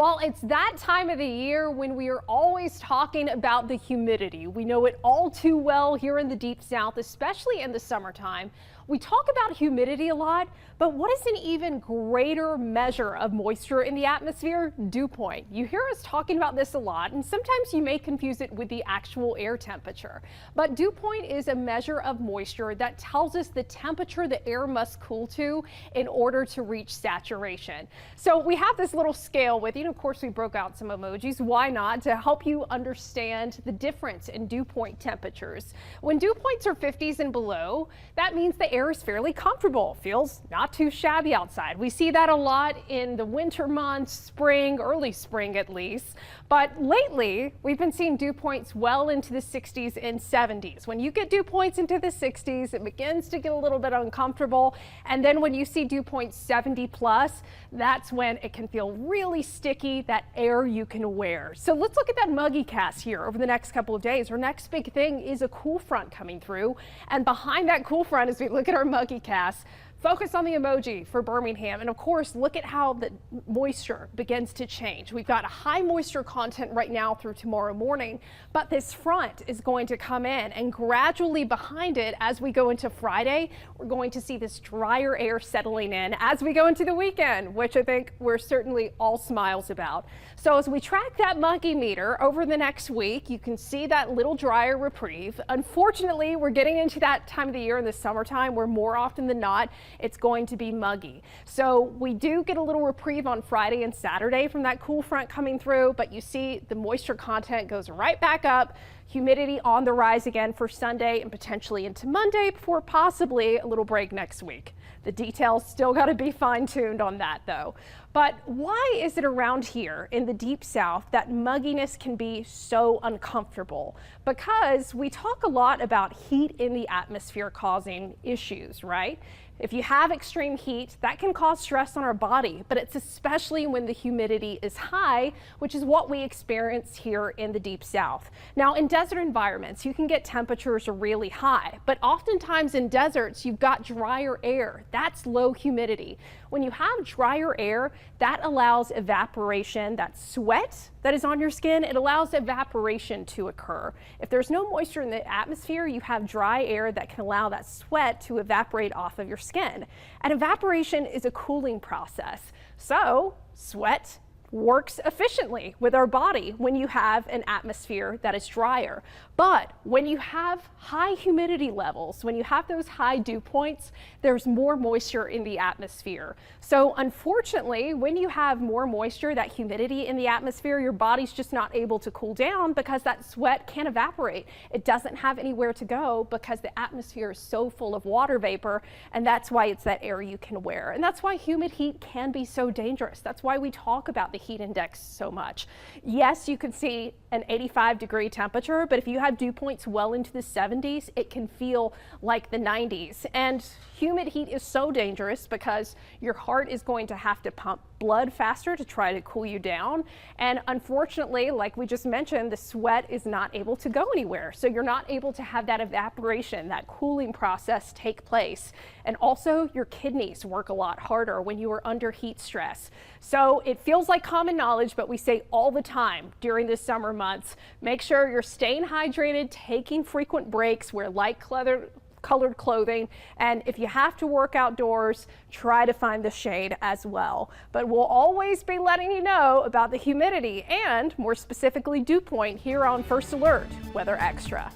Well, it's that time of the year when we are always talking about the humidity. We know it all too well here in the Deep South, especially in the summertime. We talk about humidity a lot, but what is an even greater measure of moisture in the atmosphere? Dew point. You hear us talking about this a lot, and sometimes you may confuse it with the actual air temperature. But dew point is a measure of moisture that tells us the temperature the air must cool to in order to reach saturation. So we have this little scale with you. Of course, we broke out some emojis. Why not? To help you understand the difference in dew point temperatures. When dew points are 50s and below, that means the air is fairly comfortable. Feels not too shabby outside. We see that a lot in the winter months, spring, early spring at least. But lately, we've been seeing dew points well into the 60s and 70s. When you get dew points into the 60s, it begins to get a little bit uncomfortable. And then when you see dew points 70 plus, that's when it can feel really sticky, that air you can wear. So let's look at that muggy cast here over the next couple of days. Our next big thing is a cool front coming through. And behind that cool front, as we look at our muggy cast, focus on the emoji for Birmingham. And of course, look at how the moisture begins to change. We've got a high moisture content right now through tomorrow morning, but this front is going to come in and gradually behind it as we go into Friday, we're going to see this drier air settling in as we go into the weekend, which I think we're certainly all smiles about. So as we track that muggy meter over the next week, you can see that little drier reprieve. Unfortunately, we're getting into that time of the year in the summertime where more often than not, it's going to be muggy. So we do get a little reprieve on Friday and Saturday from that cool front coming through, but you see the moisture content goes right back up. Humidity on the rise again for Sunday and potentially into Monday before possibly a little break next week. The details still got to be fine-tuned on that though. But why is it around here in the Deep South that mugginess can be so uncomfortable? Because we talk a lot about heat in the atmosphere causing issues, right? If you have extreme heat, that can cause stress on our body, but it's especially when the humidity is high, which is what we experience here in the Deep South. Now, in desert environments, you can get temperatures really high, but oftentimes in deserts, you've got drier air. That's low humidity. When you have drier air, that allows evaporation, that sweat that is on your skin, it allows evaporation to occur. If there's no moisture in the atmosphere, you have dry air that can allow that sweat to evaporate off of your skin. And evaporation is a cooling process. So sweat works efficiently with our body when you have an atmosphere that is drier. But when you have high humidity levels, when you have those high dew points, there's more moisture in the atmosphere. So unfortunately, when you have more moisture, that humidity in the atmosphere, your body's just not able to cool down because that sweat can't evaporate. It doesn't have anywhere to go because the atmosphere is so full of water vapor, and that's why it's that air you can wear. And that's why humid heat can be so dangerous. That's why we talk about the heat index so much. Yes, you can see an 85-degree temperature, but if you have dew points well into the 70s, it can feel like the 90s. And humid heat is so dangerous because your heart is going to have to pump blood faster to try to cool you down. And unfortunately, like we just mentioned, the sweat is not able to go anywhere. So you're not able to have that evaporation, that cooling process take place. And also your kidneys work a lot harder when you are under heat stress. So it feels like common knowledge, but we say all the time during the summer months, make sure you're staying hydrated, taking frequent breaks, wear light colored clothing, and if you have to work outdoors, try to find the shade as well. But we'll always be letting you know about the humidity and more specifically dew point here on First Alert Weather Extra.